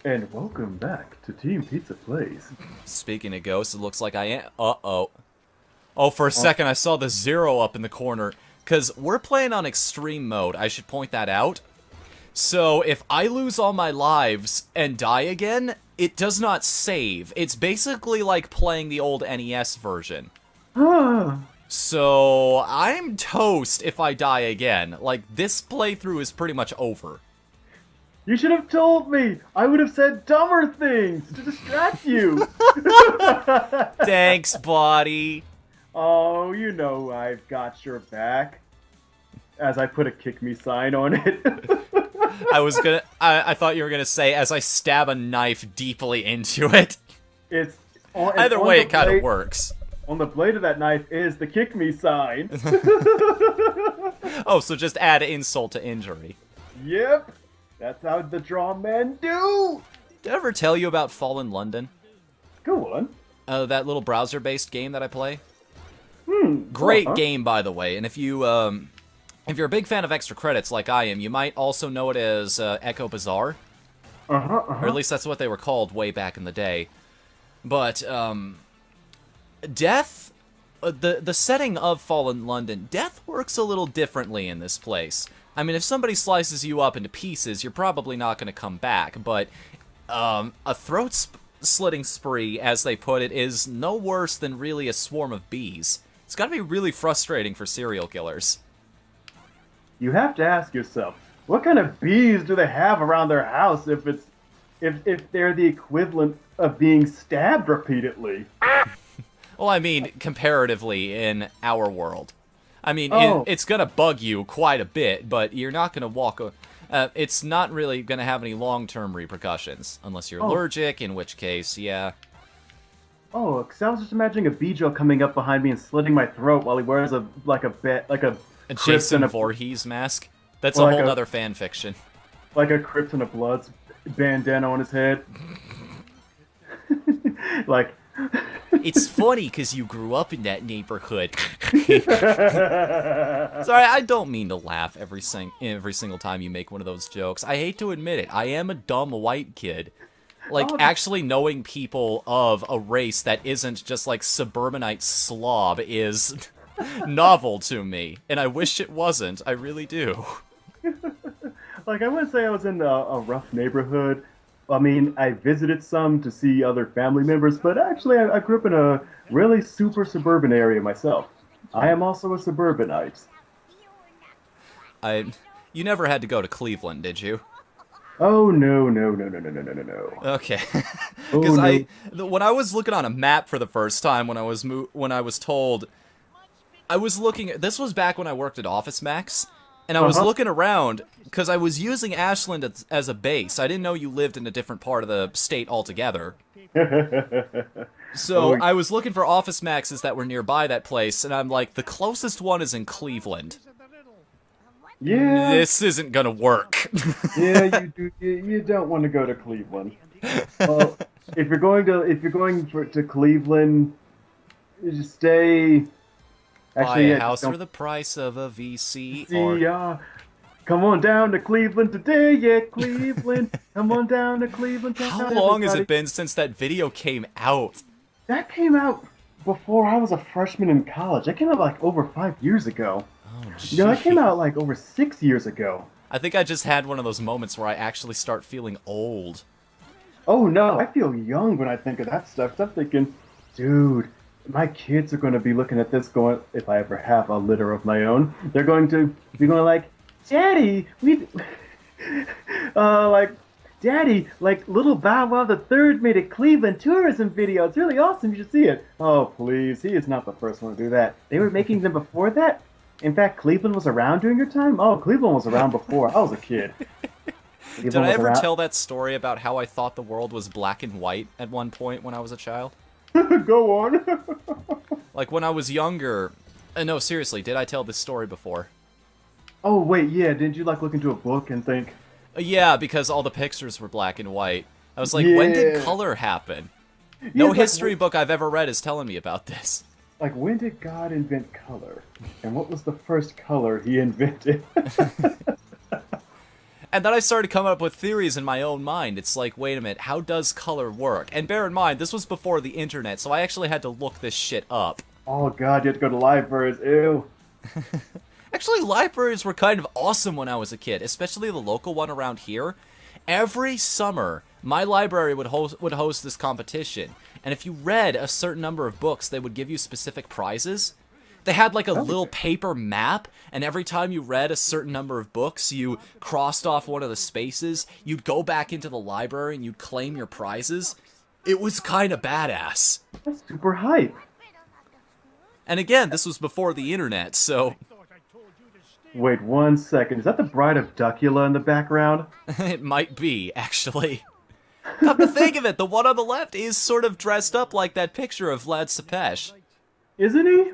And welcome back to Team Pizza Plays. Speaking of ghosts, it looks like I am. Uh-oh. Oh, for a second I saw the 0 up in the corner. Because we're playing on extreme mode, I should point that out. So if I lose all my lives and die again, it does not save. It's basically like playing the old NES version. So I'm toast if I die again. Like, this playthrough is pretty much over. You should have told me! I would have said dumber things to distract you! Thanks, buddy. Oh, you know I've got your back. As I put a kick me sign on it. I thought you were gonna say, as I stab a knife deeply into it. Either way, it kind of works. On the blade of that knife is the kick me sign. Oh, so just add insult to injury. Yep. That's how the draw men do! Did I ever tell you about Fallen London? Go on. That little browser-based game that I play? Great game, by the way. And if you're a big fan of extra credits like I am, you might also know it as Echo Bazaar. Or at least that's what they were called way back in the day. But, Death... the setting of Fallen London, Death works a little differently in this place. I mean, if somebody slices you up into pieces, you're probably not going to come back, but a throat-slitting spree, as they put it, is no worse than really a swarm of bees. It's got to be really frustrating for serial killers. You have to ask yourself, what kind of bees do they have around their house if they're the equivalent of being stabbed repeatedly? Well, I mean, comparatively in our world. I mean, it's gonna bug you quite a bit, but you're not gonna walk... it's not really gonna have any long-term repercussions, unless you're allergic, in which case, yeah. Oh, because I was just imagining a Beejo coming up behind me and slitting my throat while he wears a Jason Voorhees mask? That's a whole other fan fiction. Like a Crypt and a Bloods bandana on his head. Like... It's funny because you grew up in that neighborhood. Sorry, I don't mean to laugh every single time you make one of those jokes. I hate to admit it. I am a dumb white kid. Like, actually knowing people of a race that isn't just like suburbanite slob is novel to me. And I wish it wasn't. I really do. Like, I wouldn't say I was in a rough neighborhood. I mean, I visited some to see other family members, but actually I grew up in a really super suburban area myself. I am also a suburbanite. You never had to go to Cleveland, did you? Oh, no. Okay. Because when I was looking on a map for the first time, when I was told, I was looking, this was back when I worked at Office Max, and I was looking around, because I was using Ashland as a base. I didn't know you lived in a different part of the state altogether. So I was looking for Office Maxes that were nearby that place, and I'm like, the closest one is in Cleveland. Yeah. This isn't gonna work. Yeah, you don't want to go to Cleveland. Well, if you're going to Cleveland, you just stay... Buy a house for the price of a VC. Come on down to Cleveland today, yeah, Cleveland. Come on down to Cleveland. How long has it been since that video came out? That came out before I was a freshman in college. That came out like over 5 years ago. Oh, no, that came out like over 6 years ago. I think I just had one of those moments where I actually start feeling old. Oh no, I feel young when I think of that stuff. I'm thinking, dude, my kids are going to be looking at this going, if I ever have a litter of my own, they're going to be going like, Daddy, Daddy, like little Bow Wow the Third made a Cleveland tourism video. It's really awesome. You should see it. Oh, please. He is not the first one to do that. They were making them before that. In fact, Cleveland was around during your time? Oh, Cleveland was around before I was a kid. Did I ever tell that story about how I thought the world was black and white at one point when I was a child? Go on. Like, when I was younger... no, seriously, did I tell this story before? Oh, wait, yeah. Didn't you, like, look into a book and think... Yeah, because all the pictures were black and white. I was like, when did color happen? No history book I've ever read is telling me about this. Like, when did God invent color? And what was the first color he invented? And then I started coming up with theories in my own mind. It's like, wait a minute, how does color work? And bear in mind, this was before the internet, so I actually had to look this shit up. Oh god, you have to go to libraries. Ew. Actually, libraries were kind of awesome when I was a kid, especially the local one around here. Every summer, my library would host this competition, and if you read a certain number of books, they would give you specific prizes. They had like a little paper map, and every time you read a certain number of books, you crossed off one of the spaces, you'd go back into the library and you'd claim your prizes. It was kind of badass. That's super hype. And again, this was before the internet, so... Wait 1 second, is that the Bride of Duckula in the background? It might be, actually. Come to think of it, the one on the left is sort of dressed up like that picture of Vlad Tepes. Isn't he?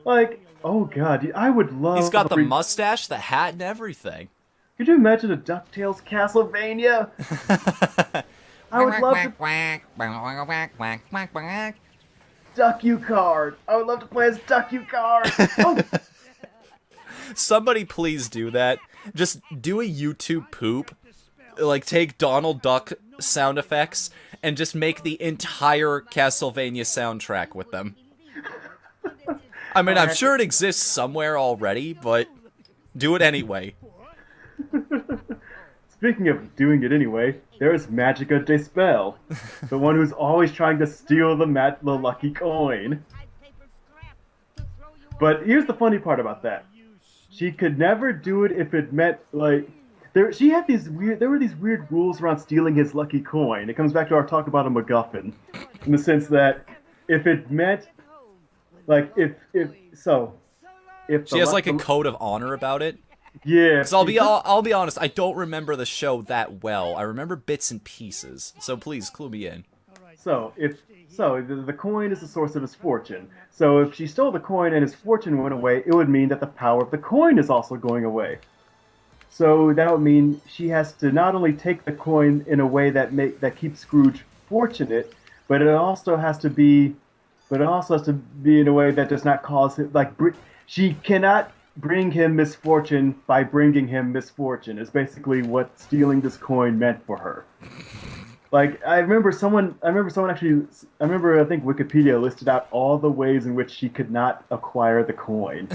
Like, oh god, I would love... He's got the mustache, the hat, and everything. Could you imagine a DuckTales Castlevania? I would love to... Duck You Card! I would love to play as Duck You Card! Oh. Somebody please do that. Just do a YouTube poop. Like, take Donald Duck sound effects and just make the entire Castlevania soundtrack with them. I mean, I'm sure it exists somewhere already, but do it anyway. Speaking of doing it anyway, there's Magica de Spell, the one who's always trying to steal the lucky coin. But here's the funny part about that. She could never do it if it meant, like... there were these weird rules around stealing his lucky coin. It comes back to our talk about a MacGuffin. In the sense that if it meant... Like, if she has like a code of honor about it. Yeah. Because I'll be honest, I don't remember the show that well. I remember bits and pieces. So please clue me in. So the coin is the source of his fortune. So if she stole the coin and his fortune went away, it would mean that the power of the coin is also going away. So that would mean she has to not only take the coin in a way that keeps Scrooge fortunate, but it also has to be in a way that does not cause him, like, she cannot bring him misfortune by bringing him misfortune, is basically what stealing this coin meant for her. Like, I think Wikipedia listed out all the ways in which she could not acquire the coin.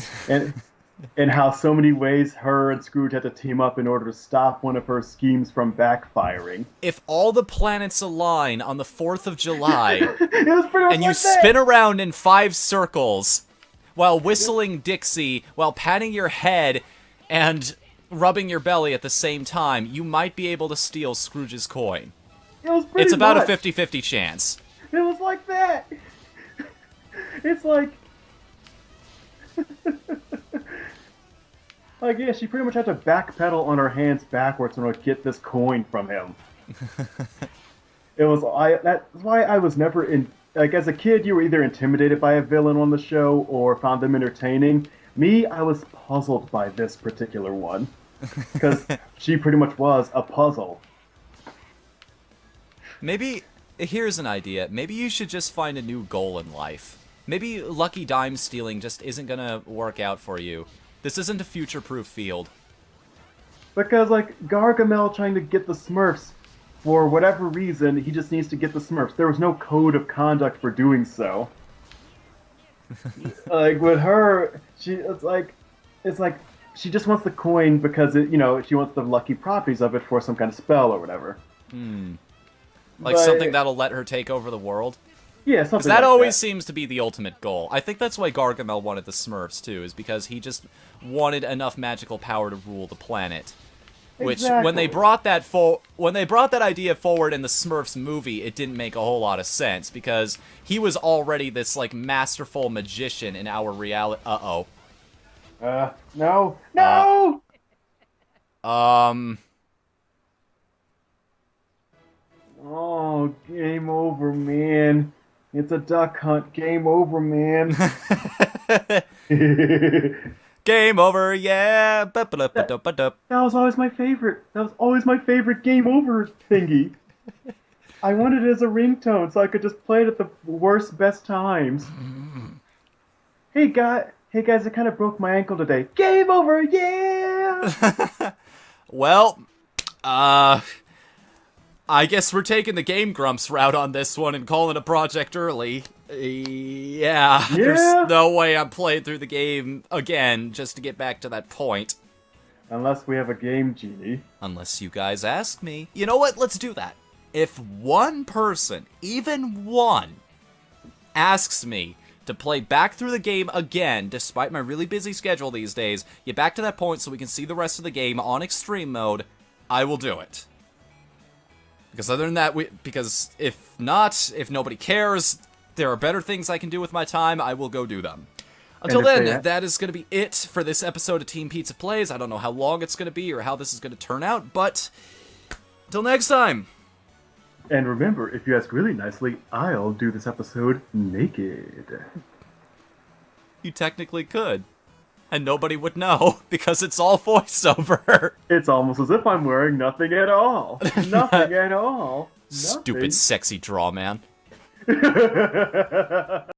And how so many ways her and Scrooge had to team up in order to stop one of her schemes from backfiring. If all the planets align on the 4th of July, it was pretty much and you spin around in 5 circles, while whistling Dixie, while patting your head, and rubbing your belly at the same time, you might be able to steal Scrooge's coin. It's about a 50-50 chance. It was like that. It's like... Like, yeah, she pretty much had to backpedal on her hands backwards in order to get this coin from him. That's why I was never in... Like, as a kid, you were either intimidated by a villain on the show or found them entertaining. Me, I was puzzled by this particular one. Because she pretty much was a puzzle. Maybe, here's an idea. Maybe you should just find a new goal in life. Maybe lucky dime stealing just isn't gonna work out for you. This isn't a future-proof field. Because, like, Gargamel trying to get the Smurfs, for whatever reason, he just needs to get the Smurfs. There was no code of conduct for doing so. Like, with her, it's like, she just wants the coin because, she wants the lucky properties of it for some kind of spell or whatever. Like something that'll let her take over the world? Yeah, something like that. always seems to be the ultimate goal. I think that's why Gargamel wanted the Smurfs, too, is because he just wanted enough magical power to rule the planet. Which, when they brought that idea forward in the Smurfs movie, it didn't make a whole lot of sense, because he was already this, like, masterful magician in our reality. Uh-oh. No! No! Oh, game over, man. It's a duck hunt. Game over, man. Game over, yeah. That was always my favorite. That was always my favorite game over thingy. I wanted it as a ringtone so I could just play it at the worst, best times. Hey guys, I kind of broke my ankle today. Game over, yeah! Well, I guess we're taking the Game Grumps route on this one and calling a project early. Yeah, there's no way I'm playing through the game again just to get back to that point. Unless we have a game genie. Unless you guys ask me. You know what? Let's do that. If one person, even one, asks me to play back through the game again, despite my really busy schedule these days, get back to that point so we can see the rest of the game on extreme mode, I will do it. Because other than that, because if not, if nobody cares, there are better things I can do with my time, I will go do them. Until then, that is going to be it for this episode of Team Pizza Plays. I don't know how long it's going to be or how this is going to turn out, but until next time. And remember, if you ask really nicely, I'll do this episode naked. You technically could. And nobody would know, because it's all voiceover. It's almost as if I'm wearing nothing at all. Nothing at all. Stupid sexy draw, man.